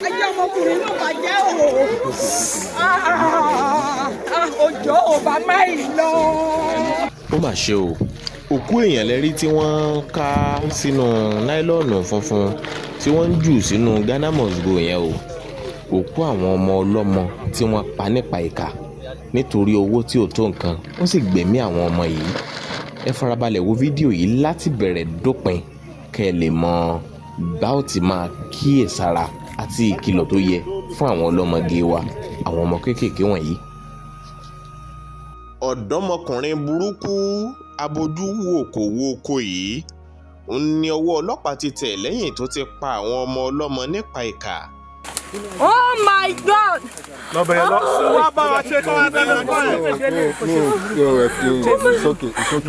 ayé ọmọkùnrin ló bàjẹ́ o òjò ò bá máì lọ. ó mà ṣe o òkú èèyàn lẹ́rí tí wọ́n ká sínú náílọ́ọ̀nù funfun tí wọ́n ń jù sínú Ghana must go yẹn o òkú àwọn ọmọ ọlọ́mọ tí wọ́n pa nípa ìkà nítorí owó tí ò tó nǹkan wọ́n sì gbẹ̀mí àwọn ọmọ yìí ẹ farabalẹ̀ wo fídíò yìí láti bẹ̀rẹ̀ dópin kẹ́ ẹ lè mọ bá ó ti máa kíyèsára àti ìkìlọ̀ tó yẹ fún àwọn ọlọ́mọge wa àwọn ọmọ kéékèèké wọ̀nyí. ọ̀dọ́mọkùnrin burúkú abojú wo kò wo oko yìí ń ní ọwọ́ ọlọ́pàá ti tẹ̀ lẹ́yìn tó ti pa àwọn ọmọ ọlọ́mọ nípa ìkà. Oh my God! lọ́bẹ̀rẹ̀ lọ wá bá wa ṣe kọ́ wá tẹ́lẹ̀ fún ẹ̀.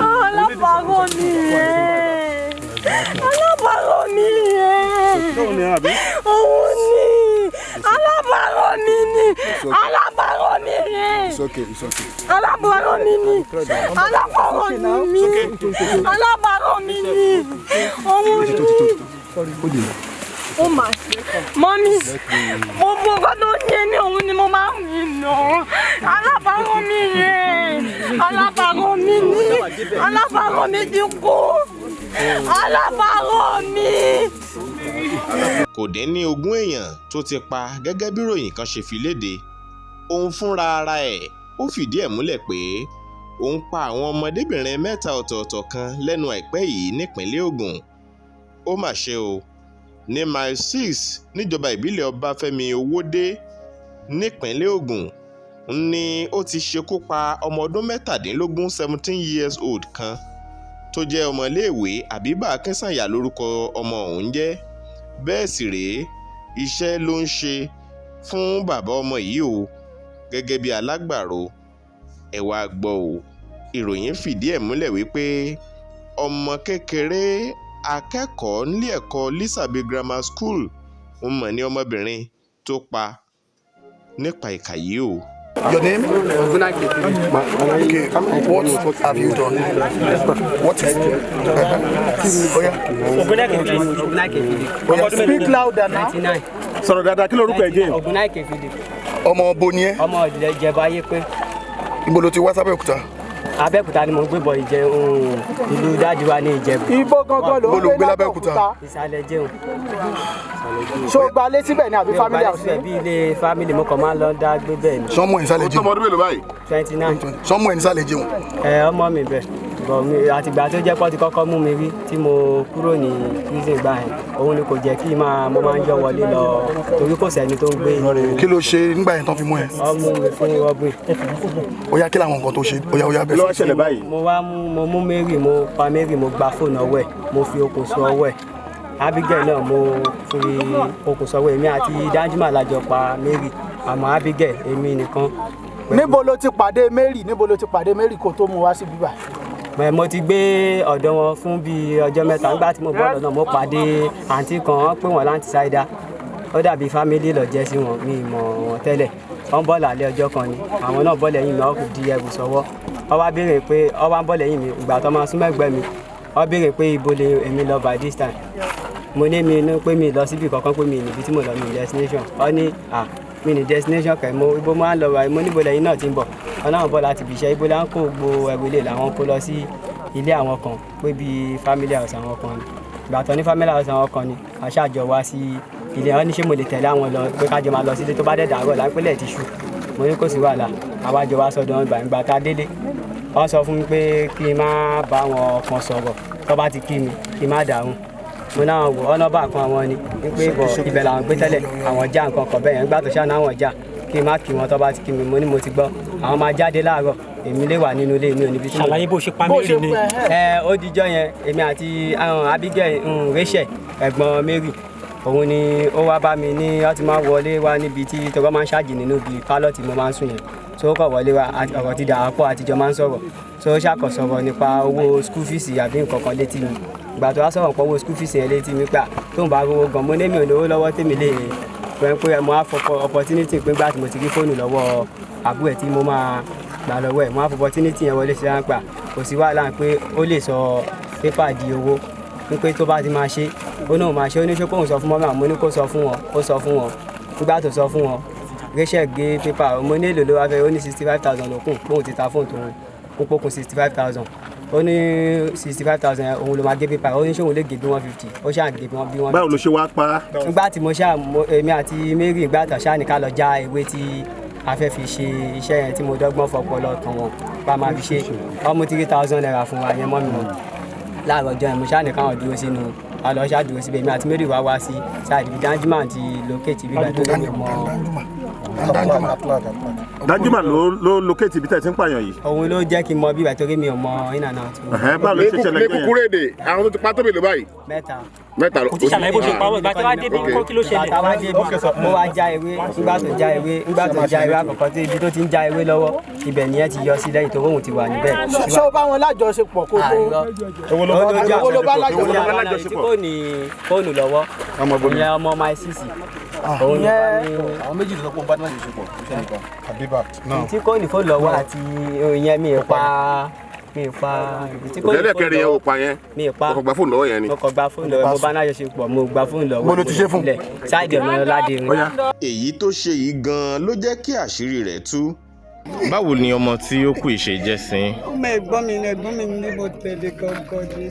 alábàárò mi rẹ̀ alábàárò mi rẹ̀ òun ni alábàárò mi ni alábàárò mi rẹ̀ alábàárò mi ni alábàárò mi alábàárò mi ni òun ni. ó mà ṣe mọ́mí gbogbo nǹkan tó ń yé ní òun ni mo máa ń rìn nà alábàárò mi rẹ̀ alábàárò mi ní alábàárò mi ti kú alábàárò mi. kò dín ní 20 èèyàn tó ti pa gẹ́gẹ́ bí ròyìn kan ṣe fi léde òun fúnra ara ẹ̀ ó fìdí ẹ̀ múlẹ̀ pé òun pa àwọn ọmọdébìnrin 3 ọ̀tọ̀ọ̀tọ̀ kan lẹ́nu àìpẹ́ yìí nípínlẹ̀ Ògùn ó mà ṣe o ní mile 6 níjọba ìbílẹ̀ Ọbáfẹ́mi Owódé nípínlẹ̀ Ògùn ni ó ti ṣekú pa ọmọ ọdún 17 17 years old kan tó jẹ́ ọmọléèwé Àbíbà Akínsànyà lórúkọ ọmọ ọ̀hún jẹ́ bẹ́ẹ̀ sì rèé iṣẹ́ ló ń ṣe fún bàbá ọmọ yìí o gẹ́gẹ́ bí alágbàro ẹ wá gbọ́ o ìròyìn fìdí ẹ̀ múlẹ̀ wípé ọmọ kékeré akẹ́kọ̀ọ́ nílé ẹ̀kọ́ Lisabi Grammar School ń mọ̀ ní ọmọbìnrin tó pa nípa ìkà yìí o. Your name? Okay, what have you done? What is it? Speak louder now. Sọ̀rọ̀ dáadáa kí lorúkọ ẹ jẹ́? Ògúnnáìkè Philip. Ọmọ bo ni ẹ́? Ọmọ Ìjẹ̀bú Ayépé. Ibo ló ti wá sábẹ́òkúta? Abẹ́òkúta ni mo gbé bọ̀ ìlú dájú wa ní Ìjẹ̀bú. Ibo gangan ló ń gbé lábẹ́òkúta? Ìsàlẹ̀ Jẹun. Ṣó gba lé síbẹ̀ ni àbí family house? Síbẹ̀ bí ilé family mo kàn máa ń lọ dá gbé bẹ́ẹ̀ ni. Sọ́mọ ẹ̀ Ìsàlẹ̀ Jẹun. ọmọ ọdún mélòó báyìí? 29. Sọ́mọ ẹ̀ Ìsàlẹ̀ Jẹun. Ọmọ mi bẹ̀ bọ̀ mi àtìgbà tó jẹ́ pọ́ ti kọ́kọ́ mú mi rí tí mo kúrò ní prison gbà yẹn òun ni kò jẹ́ kí mo máa ń yọ wọlé lọ torí kò sẹ́ni tó ń gbé. Kí ló ṣe nígbà yẹn tán fi mú ẹ? ọmọ mi fún robbery. Ó yá kí làwọn nǹkan tó ṣe? Ó yá bẹ́ẹ̀ ló wá ṣẹlẹ̀ báyìí? mo mú Mary mo pa Mary mo gba fóònù ọwọ́ ẹ̀ mo fi okùn so ọwọ́ ẹ̀ Abigail náà mo fi okùn so ọwọ́ èmi àti Danjuma la jọ pa Mary àmọ́ Abigail èmi nìkan. Níbo ló ti pàdé Mary? Níbo ló ti pàdé Mary kó tó mú wá sí bíbá? Mo ti gbé ọ̀dọ̀ wọn fún bíi ọjọ́ 3 nígbà tí mo bọ́ lọ́nà mo pàdé àǹtí kan wọ́n pè wọ́n láǹtí ṣáídà ó dàbí fámílì lọ jẹ́ sí wọn mi mọ̀ wọ́n tẹ́lẹ̀ wọ́n bọ́ lálẹ́ ọjọ́ kan ni àwọn náà bọ́ lẹ́yìn mi wọ́n kò di ẹrù sọ́wọ́ wọ́n wá béèrè pé wọ́n wá ń bọ́ lẹ́yìn mi ìgbà tó máa súnmọ́ ẹ̀gbẹ́ mi wọ́n béèrè pé ibo lè èmi lọ by this time mo ní mi inú pé mi lọ síbi kankan pé mi níbi tí mo lọ mi destination wọ́n ní mi ní destination kẹ̀ mo ibo máa ń lọ wa mo níbo lẹ́yìn náà ti ń bọ̀ wọn náà bọ̀ láti ibi iṣẹ́ ibo là ń kó gbogbo ẹrù ilé làwọn kó lọ sí ilé àwọn kan pé bíi family house àwọn kan ni ìgbà tó ní family house àwọn kan ni aṣáájọ wá sí ilé wọn ní ṣé mo lè tẹ̀lé àwọn lọ pé kájọ máa lọ sílé tó bá dẹ̀ dàrọ̀ láńpẹ́lẹ̀ ti ṣú mo ní kò sí wàhálà àwájọ wá sọ́dọ̀ wọn ìgbà tá a délé wọ́n sọ fún mi pé kí n má bá wọn kan sọ̀rọ̀ tó bá ti kí mi kí n má dàrún mo náà wò ọ́nà bá kan wọn ni wípé ibẹ̀ làwọn gbé tẹ́lẹ̀ àwọn já nǹkan kan bẹ́ẹ̀ yẹn nígbà tó ṣáà náà wọ́n já kí n má kí wọn tó bá ti kí mi mo ní mo ti gbọ́ àwọn máa jáde láàárọ̀ èmi lè wà nínú ilé mi ò níbi tí mo. ṣàlàyé bó ṣe pa Mary ni. ó dijọ́ yẹn èmi àti Abigail Rachel ẹ̀gbọ́n Mary òun ni ó wá bá mi ní ó ti máa wọlé wá níbi tí tọkọ máa ń ṣáàjì nínú ibi pálọ̀ tí mo máa ń sùn yẹn so ó kọ̀ wọlé wá ọ̀rọ̀ ti dà pọ̀ àtijọ́ máa ń sọ̀rọ̀ so ó ṣàkọsọ̀rọ̀ nípa owó school fees àbí nǹkan kan létí mi ìgbà tó wá sọ̀rọ̀ pọ̀ owó school fees yẹn létí mi pé tóun bá rówó gan mo ní mi ò lówó lọ́wọ́ tèmi lè pé mo á fọ opportunity pé gbà tí mo ti rí fóònù lọ́wọ́ àbúrò ẹ̀ tí mo máa gbà lọ́wọ́ ẹ̀ mo á fọ opportunity yẹn wọlé sí láńpà kò sí wàhálà pé ó lè sọ pépà di owó wípé tó bá ti máa ṣe ó náà máa ṣe ó ní ṣé kóun sọ fún mọ́mí àwọn mo ní kó sọ fún wọn ó sọ fún wọn nígbà tó sọ fún wọn Rachel gé pépà mo ní èlò ló wá fẹ́ ó ní 65,000 lókùn póun ti ta fóònù tóun kó pókun 65,000 ó ní 65,000 òun ló máa gé pépà ó ní ṣé òun lè gé bí 150 ó ṣáà gé bí 150. báwo ló ṣe wá pa. nígbà tí mo ṣáà èmi àti Mary ìgbà tó ṣáà ní ká lọ já ewé tí a fẹ́ fi ṣe iṣẹ́ yẹn tí mo dọ́gbọ́n fọpọlọ tán wọn bá máa fi ṣe ọmọ 3,000 naira fún wa yẹn mọ́ mi mọ́ láàárọ̀ ọjọ́ yẹn mo ṣáà ní káwọn dúró sínú alọ́ ṣáà dúró síbẹ̀ èmi àti Mary wá sí ṣáàdì Danjuma ti locate bíbá tó lómi mọ́. Danjuma ló locate ibi tẹ́ ti ń pààyàn yìí. òun ló jẹ́ kí n mọ bíbá torí mi ò mọ in and out. báwo ló ṣe ṣẹlẹ̀ ní kúkúrú èdè àwọn tó ti pa tóbi ló báyìí. mẹ́ta ló. kò tí ṣàlàyé bó ṣe pa wọ́n ìgbà tí wàá débi kó kí ló ṣẹlẹ̀. bàtà wá débi mo wá já ewé nígbà tó já ewé àkọ́kọ́ tí ibi tó ti ń já ewé lọ́wọ́ ibẹ̀ ni ẹ ti yọ sí lẹ́yìn tó òun ti wà níbẹ̀. ṣé o bá wọn lájọṣepọ̀ kó tó. owó ló bá lájọṣepọ̀ tí kò ní fóònù lọ́wọ́ ìyẹn ọmọ my sisi. òun yẹn àwọn méjì ló sọ pé ó bá ní lájọṣepọ̀ kò sẹ́nìkan àbíbà. tí kò ní fóònù lọ́wọ́ àti ìyẹn mi ì pa lẹ́lẹ́kẹ̀rin yẹn ò pa yẹn o kò gba fóònù lọ́wọ́ yẹn ni. mo kò gba fóònù lọ́wọ́ mo bá náà ṣe pọ̀ mo gba fóònù lọ́wọ́. mo ló ti ṣe fún. ṣáìdì ọ̀nà ládé rin. èyí tó ṣe yìí gan-an ló jẹ́ kí àṣírí rẹ̀ tú. báwo ni ọmọ tí ó kú ìṣe jẹ́ sí. ọmọ ẹ̀gbọ́n mi ní mo tẹ̀lé gọ́gọ́ ní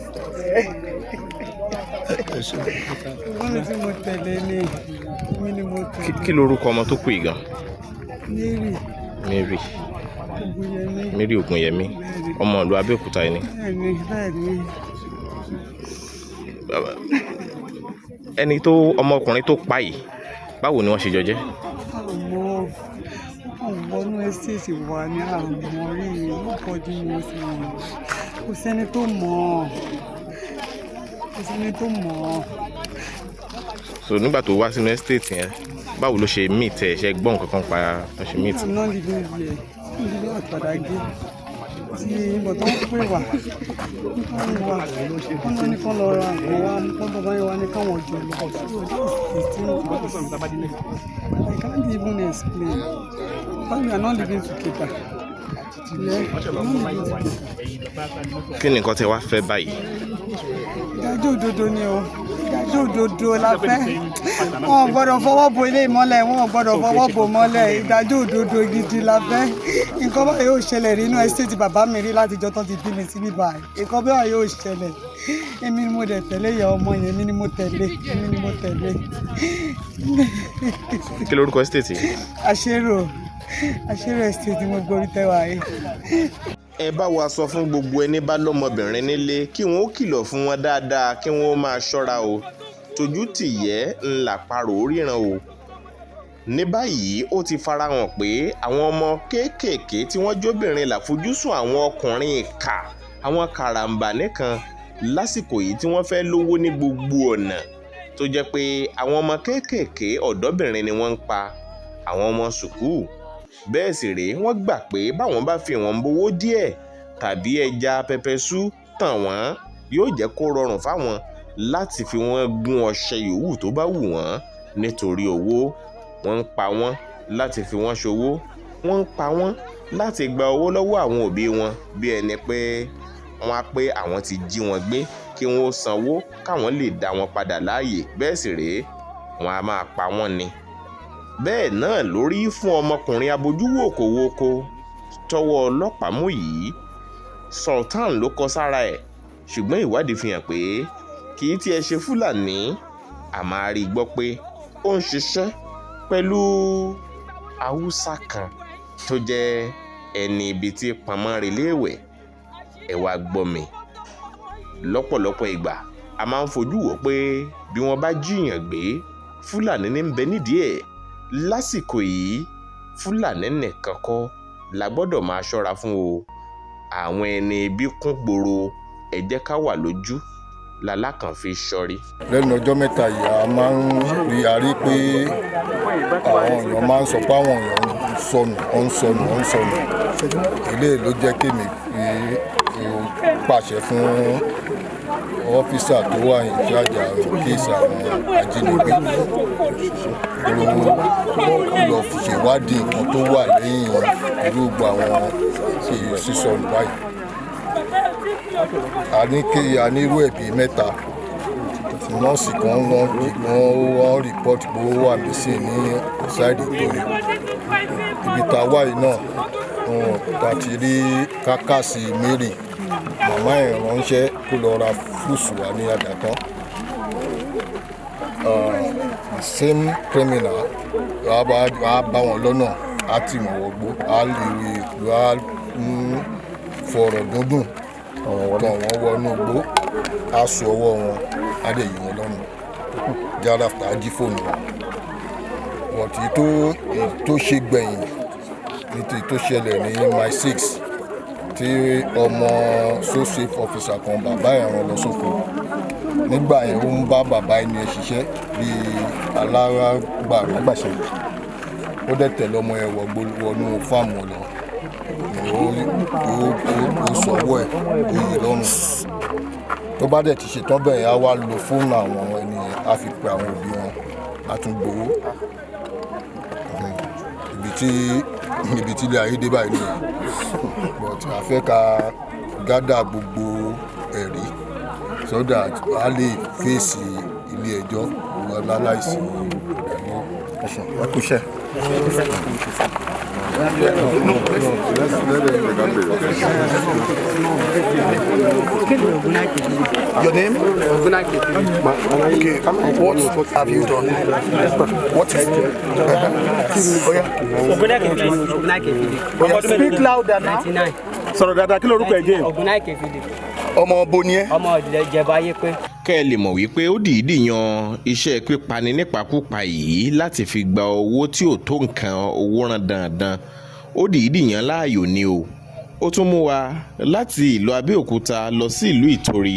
ẹ̀gbọ́n mi tí mo tẹ̀lé ní mo tẹ̀lé. kí lorúkọ ọmọ tó kú yìí gan. Mary Ògúnyẹmí ọmọ ìlú Abẹ́òkúta yìí ni. ẹni tó ọmọkùnrin tó pa yìí báwo ni wọ́n ṣe jọ jẹ́. wọnú ẹ́sítéètì wà ní àmọ́ rí lóòpọ̀jù ní oṣù wọn kò sẹ́ni tó mọ̀. so nígbà tó wá sínú ẹ́sítéètì yẹn báwo ló ṣe meet ẹ̀ ṣe gbọ́ nǹkan kan pa ẹ̀ ṣe meet. àná lílé yẹ lílé àtàdá gé tí ìbọn tó ń pè wá wọ́n náà ní kán lọ ra nǹkan wá wọ́n bàbá yẹn wá ní káwọn jọ lọ I can't even explain why we are not living together. kí ni nǹkan tẹ́ wá fẹ́ báyìí. ìdájọ́ òdodo ni o ìdájọ́ òdodo la fẹ́ wọn ò gbọ́dọ̀ fọwọ́ bo ilé ìmọ́lẹ̀ wọn ò gbọ́dọ̀ fọwọ́ bo mọ́lẹ̀ ìdájọ́ òdodo gidi la fẹ́ nǹkan báyìí yóò ṣẹlẹ̀ nínú ẹ́sítéètì bàbá mi rí látijọ́ tó ti bí mi sí níbà nǹkan báyìí yóò ṣẹlẹ̀ èmi ni mo dẹ̀ tẹ̀lé ìyá ọmọ yẹn èmi ni mo tẹ̀lé. kí lorúkọ ẹ́sítéètì. àṣérò ẹ́sítéètì mo gborí tẹ́wàá yìí. ẹ bá wa sọ fún gbogbo ẹni bá lọ́mọbìnrin nílé kí wọ́n ó kìlọ̀ fún wọn dáadáa kí wọ́n ó máa ṣọ́ra o tójú tìyẹ́ ńlá parò ríran o. ní báyìí ó ti farahàn pé àwọn ọmọ kéékèèké tí wọ́n jóbìnrin làfojúsùn àwọn ọkùnrin ìkà àwọn karambà nìkan lásìkò yìí tí wọ́n fẹ́ lówó ní gbogbo ọ̀nà tó jẹ́ pé àwọn ọmọ kéékèèké ọ̀dọ́bìnrin ni wọ́n ń pa àwọn ọmọ sùkúù bẹ́ẹ̀ sì rèé wọ́n gbà pé báwọn bá fi wọ́n bówó díẹ̀ tàbí ẹja pẹpẹsú tàn wọ́n yóò jẹ́ kó rọrùn fáwọn láti fi wọ́n gún ọṣẹ yòówù tó bá wù wọ́n nítorí owó. wọ́n ń pa wọ́n láti fi wọ́n ṣòwò wọ́n ń pa wọ́n láti gba owó lọ́wọ́ àwọn òbí wọn bí ẹni pé wọ́n á pé àwọn ti jí wọn gbé kí wọ́n ó sanwó káwọn lè dá wọn padà láàyè bẹ́ẹ̀ sì rèé wọ́n á máa pa wọ́n ni. bẹ́ẹ̀ náà lórí fún ọmọkùnrin abojúwòkòwòkò tọwọ́ ọlọ́pàá mú yìí Sultan ló kọ sára ẹ̀ ṣùgbọ́n ìwádìí fi hàn pé kì í tiẹ̀ ṣe Fúlàní àmọ́ a rí gbọ́ pé ó ń ṣiṣẹ́ pẹ̀lú Haúsá kan tó jẹ́ ẹni ibi tí pamọ́ reléèwẹ̀ ẹ wá gbọ́ mi lọ́pọ̀lọpọ̀ ìgbà a máa ń fojú wò pé bí wọ́n bá jíyàn gbé Fúlàní ní ń bẹ nídìí ẹ̀ lásìkò yìí Fúlàní nìkan kọ́ la gbọ́dọ̀ máa ṣọ́ra fún o àwọn ẹni ibi kún gbòòrò ẹ jẹ́ ká wà lójú lalákàn fi ṣọ́rí. lẹ́nu ọjọ́ mẹ́ta yìí a máa ń rí arí pé àwọn èèyàn máa ń sọ pé àwọn èèyàn ń sọnù eléyìí ló jẹ́ kémi pàṣẹ fún ọ́fíìsà tó wà ní ìjájà kéèsì àwọn ajínigbé lọ ṣèwádìí nǹkan tó wà lẹ́yìn irúgbó àwọn sísọnù báyìí. a ní irú ẹ̀bí mẹ́ta nọ́ọ̀sì kan wọ́n rìpọ́tì pé ó wà lẹ́sìn ní ṣáìdì Ìtòrè. Ibi tá a wà yìí náà ta ti rí kákàsì Mary màmá ẹ̀ ránṣẹ́ kó lọ ra fúùsù wá ní Àgàtán. The same criminal á bá wọn lọ́nà á tì wọ́n wọgbó á lè rí á fọ̀rọ̀ dúndùn tàn wọ́n wọnú igbó á so ọwọ́ wọn á dẹ̀ yí wọn lọ́nà járáfà á jí fóònù wọn. Bọ̀tí tó ṣe gbẹ̀yìn nítorí tó ṣẹlẹ̀ ní my 6 tí ọmọ so-safe officer kan bàbá ẹ̀ rán lọ sóko. Nígbà yẹn ó ń bá bàbá ẹni ẹ̀ ṣiṣẹ́ bíi alágbàṣe. Ó dẹ̀ tẹ̀lé ọmọ ẹ̀ wọnú fáàmù lọ. Ó sọ̀wọ́ ẹ̀ ó yí lọ́rùn. Tó bá dẹ̀ ti ṣetán bẹ́ẹ̀ á wá lo fóònù àwọn ènìyàn á fi pe àwọn òbí wọn á tún gbowó. Ibi tí ilé ayé dé báyìí nìyẹn. But a fẹ́ ká gádà gbogbo ẹ̀rí so that a lè fèsì ilé ẹjọ́ láláìsí ìdàgbé. Ẹ kú iṣẹ́. Your name? Okay. What have you done? What is it? Speak louder now. Sọ̀rọ̀ dáadáa kí lorúkọ ẹ̀ jẹ́? Ọmọ bo ni ẹ́? Ọmọ Ìjẹ̀bú ayé pé. Kẹ́ ẹ lè mọ̀ wípé ó dìídì yan iṣẹ́ pípani nípakúpa yìí láti fi gba owó tí ò tó nǹkan owó rán dandan. Ó dìídì yan láàyò ni o. Ó tún mú wa láti ìlú Abẹ́òkúta lọ sí ìlú Ìtòrì.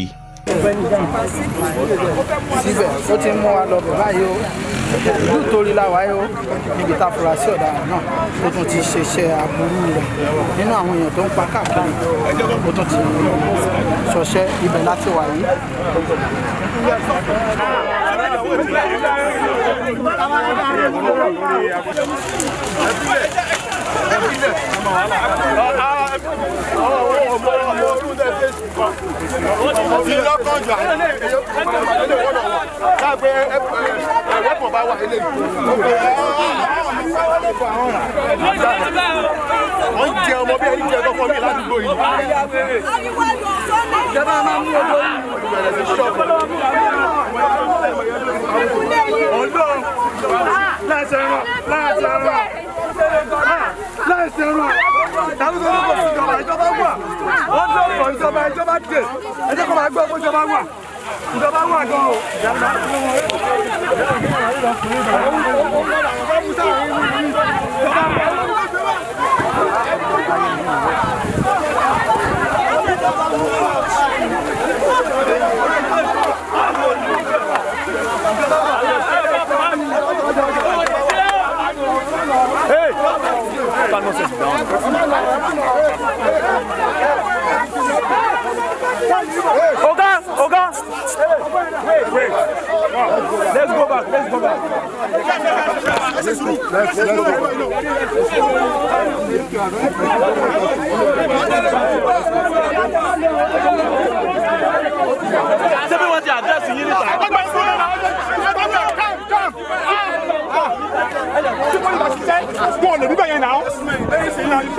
Síbẹ̀ ó ti mú wa lọ bẹ̀ báyìí o. Ìlú Ìtòrì la wáyé o. Níbi tá a fura sí ọ̀daràn náà ó tún ti ṣeṣẹ́ aburú rẹ̀ nínú àwọn èèyàn tó ń pa káàkiri. Ó tún ti ṣọṣẹ́ ibẹ̀ láti wà yìí. Wọ́n jẹ ọmọ bí ẹni jẹ ọkọ̀ mi ládùúgbò yìí. Ìjọba máa mú owó ìbẹ̀rẹ̀ sí ṣọ́ọ̀bù. Ọ̀dọ́ láìsẹ̀ rán tàbí tó ń bọ̀ sí ìjọba wà. Wọ́n tó ń bọ̀ ìjọba dé. Ẹ jẹ́ kó máa gbọ́ pé ìjọba wà. Ìjọba wà gan o. Oga! Wait. Let's go back. Tell me what you're addressing here. Go on, look at you now.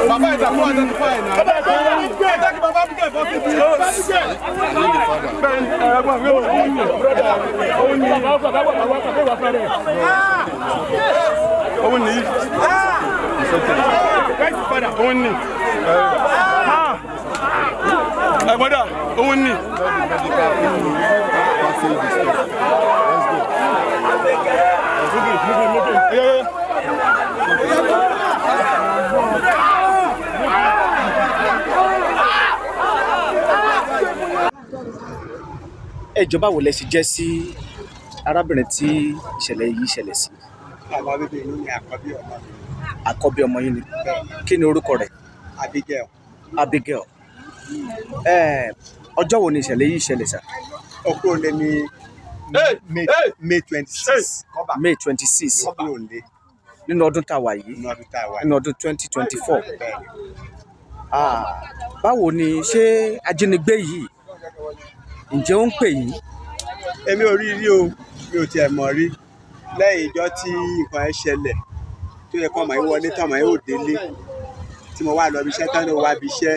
Baba ìjà fún identify náà. Baba Abigail fọ́ sí ibi. Òun ni. Where's his father? Òun ni. bọ́dà òun ni. Ìjọba wo lẹ sì jẹ́ sí arábìnrin tí ìṣẹ̀lẹ̀ yìí ṣẹlẹ̀ sí? Ọmọ bíbí inú ni àkọ́bí ọmọ mi. Àkọ́bí ọmọ yín ni. Kí ni orúkọ rẹ̀? Abigail. Abigail. Ọjọ́ wo ni ìṣẹ̀lẹ̀ yìí ṣẹlẹ̀ sà? Ọkọ òǹdè ni May 26. May 26. Ọkọ òǹdè. Nínú ọdún tá a wà yìí. Nínú ọdún 2024. Báwo ni ṣé ajínigbé yìí ǹjẹ́ ó ń pè yín? Èmi ò rí rí o, mi ò tiẹ̀ mọ̀ rí. Lẹ́yìn ìjọ́ tí nǹkan ẹ̀ ṣẹlẹ̀ tó yẹ kó ọmọ yìí wọlé tán ọmọ yìí ò délé tí mo wá lọ ibi iṣẹ́ tán ló wá ibi iṣẹ́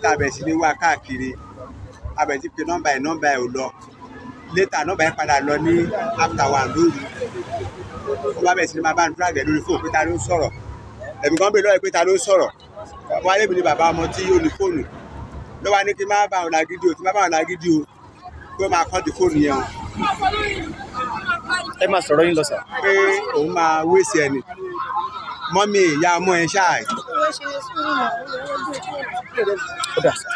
tàbẹ̀ sí ní wá káàkiri abẹ̀ sí pé nọ́mbà ẹ̀ ò lọ létà nọ́mbà ẹ̀ padà lọ ní after 1 lóru ó bá bẹ̀ sí ní máa bá ń fúlàgẹ̀ lórí fóònù pé ta ló ń sọ̀rọ̀ ẹ̀mí kan bèèrè lọ́wọ́ pé ta ló ń sọ̀rọ̀ ọmọ ayé mi ni bàbá ọmọ tí ó ní fóònù ló wá ní kí n má bá wọn lágídí o tí n má bá wọn lágídí o pé ó máa kọ́ di fóònù yẹn o. Ẹ máa sọ̀rọ̀ yín lọ sà. Pé òun máa wéṣì ẹni mọ́mí ìyá ọmọ ẹ̀ ṣáà. Ó dà sà.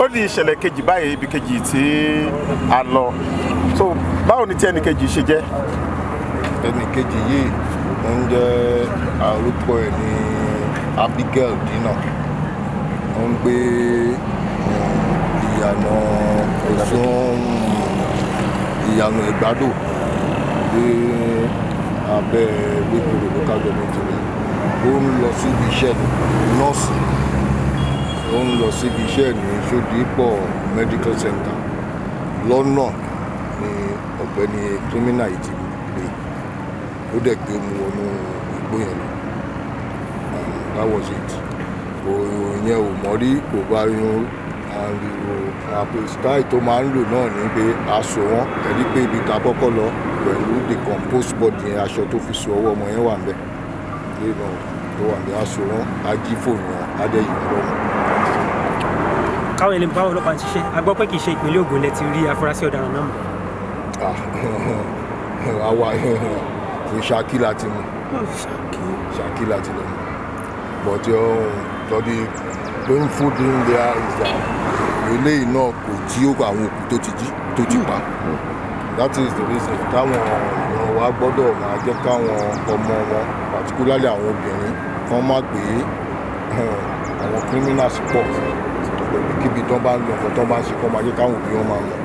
ó di ìṣẹ̀lẹ̀ kejì báyìí ibi kejì tí a lọ so báwo ni tí ẹnì kejì ṣe jẹ́? ẹnì kejì yìí ń jẹ́ orúkọ ẹ̀ ní Abigail Dina ó ń gbé ìyànà Òṣùn ìyànà Ìgbádò ní abẹ́ wíkúrò local government ó ń lọ síbi iṣẹ́ nọ́ọ̀sì ó ń lọ síbi iṣẹ́ ní Ṣódípọ̀ medical center lọ́nà ni ọ̀gbẹ́ni criminal yìí ti gbé ó dẹ̀ gbé mu wọnú igbó yẹn lọ that was it yẹn ò mọ̀ rí kò bá yún àpò style tó máa ń lò náà ní pé aṣọ wọn ẹ̀rí pé ibi tá a kọ́kọ́ lọ pẹ̀lú decomposed body yẹn aṣọ tó fi so ọwọ́ ọmọ yẹn wà ń bẹ̀ lẹ́nu tó wà ní aṣọ wọn á jí fóònù wọn á dẹ̀ yìí lọ́wọ́. Káwọn ẹlẹ́mìí báwo ọlọ́pàá ti ṣe a gbọ́ pé kì í ṣe ìpínlẹ̀ Ògùn lẹ ti rí afurasí ọ̀daràn náà mọ̀. àwa Ṣakí láti mú Ṣakí láti lọ mú but the painful thing there is that eléyìí náà kò jí àwọn òkú tó ti pa that is the reason táwọn èèyàn wa gbọ́dọ̀ máa jẹ́ káwọn ọmọ wọn particularly àwọn obìnrin kan má gbé àwọn criminals pọ̀ kíbi tán bá ń lọ ọ̀pọ̀ tán bá ń ṣe kán máa jẹ́ káwọn òbí wọn máa mọ̀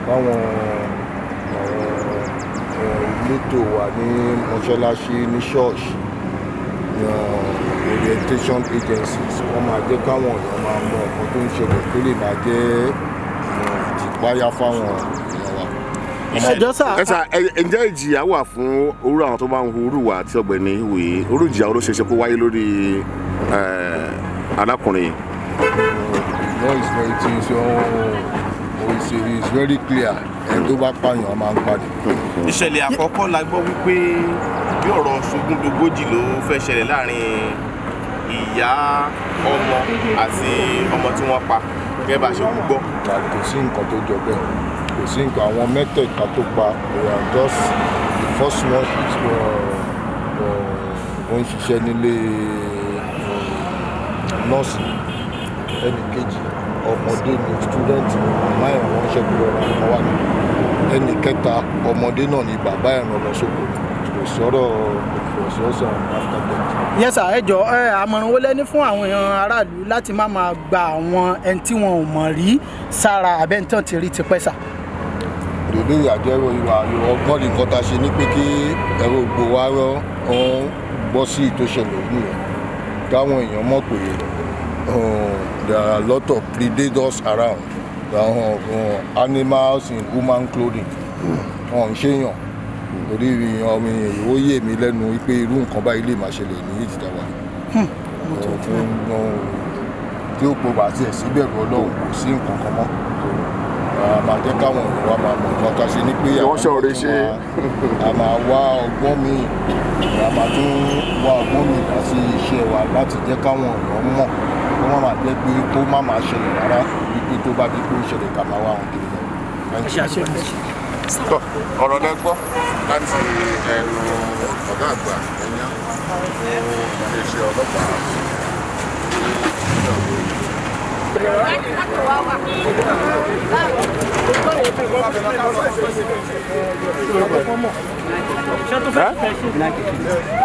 káwọn elétò wà ní mọ́ṣáláṣí ní ṣọ́ọ̀ṣì orientation agencies wọ́n máa jẹ́ káwọn èèyàn máa mọ nǹkan tó ń ṣẹlẹ̀ tó lè máa jẹ́ ìtìpáyà fáwọn èèyàn wa. ẹ̀sà ǹjẹ́ ìjìyà wà fún orú àwọn tó bá ń hu orúwà àti ọ̀gbẹ́ni ìwé orú ìjìyà ló ṣeéṣe kó wáyé lórí arákùnrin? No, it's very clear ẹni tó bá pààyàn máa ń pàdé. ìṣẹ̀lẹ̀ àkọ́kọ́ la gbọ́ wípé bí ọ̀rọ̀ ṣogúndogójì ló fẹ́ ṣẹlẹ̀ láàrin ìyá ọmọ àti ọmọ tí wọ́n pa gẹ́gẹ́ bá ṣe kú gbọ́. kò sí nǹkan tó jọ bẹ́ẹ̀ kò sí nǹkan àwọn mẹ́tẹ̀ẹ̀ta tó pa just the first one ó ń ṣiṣẹ́ nílé nọ́ọ̀sì ẹnì kejì ọmọdé ni student máa ń wọ́n ṣẹ́gun lọ́ra ọmọ wa ní ẹnì kẹta ọmọdé náà ni bàbá ẹ̀ ràn lọ sóko sọ̀rọ̀ ìfọ̀sọ̀sọ̀ after. Yes sir, ẹ jọ̀ọ́ àmọ̀ràn wo lẹ ní fún àwọn èèyàn aráàlú láti má máa gba àwọn ẹni tí wọn ò mọ̀ rí sára àbẹ́ntàn ti rí tipẹ́ sà. ìbéèrè àjẹrò ìwà ọgbọ́n ní nǹkan tá a ṣe ní pé kí ẹ̀rọ ògbó wa rán gbọ́ sí ìtòṣẹlẹ̀ ògùn yẹn káwọn èèyàn mọ̀ pé there are a lot of predators around. Animals in human clothing wọn ń ṣèyàn torí ọmọ ìwò yé mi lẹ́nu wípé irú nǹkan báyìí lè máa ṣẹlẹ̀ ní ìtìjà wa tí ó pọ̀ bá tiẹ̀ síbẹ̀rù Ọlọ́run kò sí nǹkan kan mọ́ máa jẹ́ káwọn èèyàn wa máa mọ̀ nǹkan ká ṣe ní pé a máa wá ọgbọ́n mi a máa tún wá ọgbọ́n mi dá sí iṣẹ́ wa láti jẹ́ káwọn èèyàn mọ̀ kó má máa jẹ́ pé kó má máa ṣẹlẹ̀ rárá wípé tó bá di pé ó ṣẹlẹ̀ ká máa wá àwọn kiri lọ. ọ̀rọ̀ lẹ gbọ́ láti ẹnu ọ̀gá àgbà ẹ̀yán iléeṣẹ́ ọlọ́pàá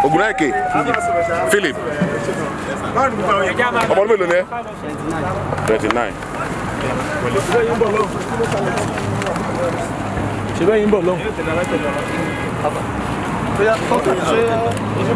Oguneke Philip ọmọ ọdún mélòó ni ẹ 29. ṣe bẹ́ẹ̀ yín bọ̀ lọ́hùn.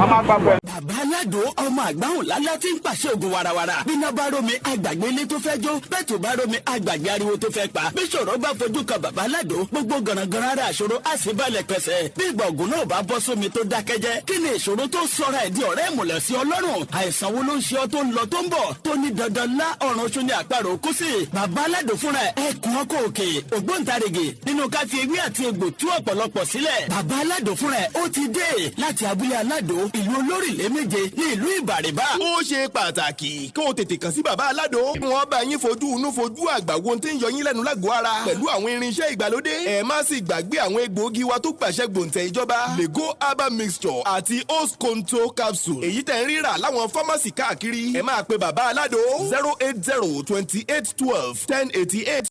Bàbá Aládò ọmọ àgbáhùn lálá tí ń pàṣẹ ògùn warawara. Bíná bá rómi àgbàgbé ilé tó fẹ́ jó. Bẹ́ẹ̀ tó bá rómi àgbàgbé ariwo tó fẹ́ pa. Bí ṣòro bá fojú kan Bàbá Aládò, gbogbo gànàgànà ara àṣòro á sì balẹ̀ pẹ̀sẹ̀. Bí ìgbà ògùn náà bá bọ́ sómi tó dákẹ́jẹ́. Kí ni ìṣòro tó sọra ẹ̀ di ọ̀rẹ́ ìmùlẹ̀ sí Ọlọ́run? Àìsàn wo ló ń ṣe ọ tó ń lọ tó ń bọ̀? Tó ní dandan lá ọ̀run oṣù ní àparò kú sí. Bàbá Aládò fúnra ẹkùn ọkọ̀ òkè. Ògbóǹtarìgì nínú ká fi ewé àti egbò tú ọ̀pọ̀lọpọ̀ sílẹ̀. Bàbá Aládò fúnra ó ti dé láti abúlé Aládò ìlú Olórílé méje ní ìlú Ìbàrìbà. Ó ṣe pàtàkì kí o tètè kàn sí Bàbá Aládò. Wọ́n bá yín fojú inú fojú àgbà wo tí ń yọ yín lẹ́nu lágọ̀ọ́ ara pẹ̀lú àwọn irinṣẹ́ ìgbàlódé. Ẹ má sì gbàgbé àwọn egbòogi wa tó gbàṣẹ gbòǹtẹ̀ ìjọba. Lego herbal mixture àti Osconto capsule. Èyí tẹ̀ ń rírà láwọn fámásì káàkiri. Ẹ máa pe Bàbá Aládò 08028121088.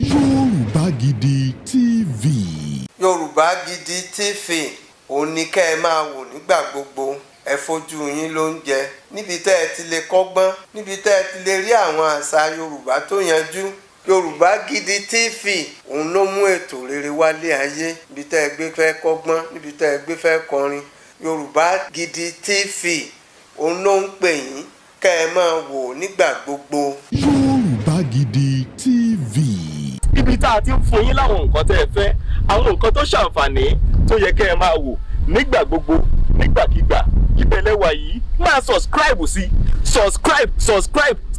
Yorùbá Gidi TV. Yorùbá Gidi TV òun ni kẹ́ ẹ máa wò nígbà gbogbo. Ẹ fojú yín ló ń jẹ níbi tẹ́ ẹ ti lè kọ́gbọ́n, níbi tẹ́ ẹ ti lè rí àwọn àṣà Yorùbá tó yanjú. Yorùbá Gidi TV òun ló mú ètò rere wálé ayé, níbi tẹ́ ẹ gbé fẹ́ kọ́gbọ́n, níbi tẹ́ ẹ gbé fẹ́ kọrin. Yorùbá Gidi TV òun ló ń pè yín kẹ́ ẹ máa wò nígbà gbogbo. Yorùbá Gidi TV. Ibi tá a ti ń fún yín láwọn nǹkan tẹ́ ẹ fẹ́, àwọn nǹkan tó ṣàǹfààní tó yẹ kẹ́ ẹ máa wò nígbà gbogbo nígbàkigbà. Ìbẹ̀lẹ̀ wà yìí máa subscribe sí subscribe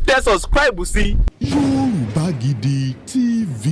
tẹ subscribe sí. Yorùbá Gidi TV.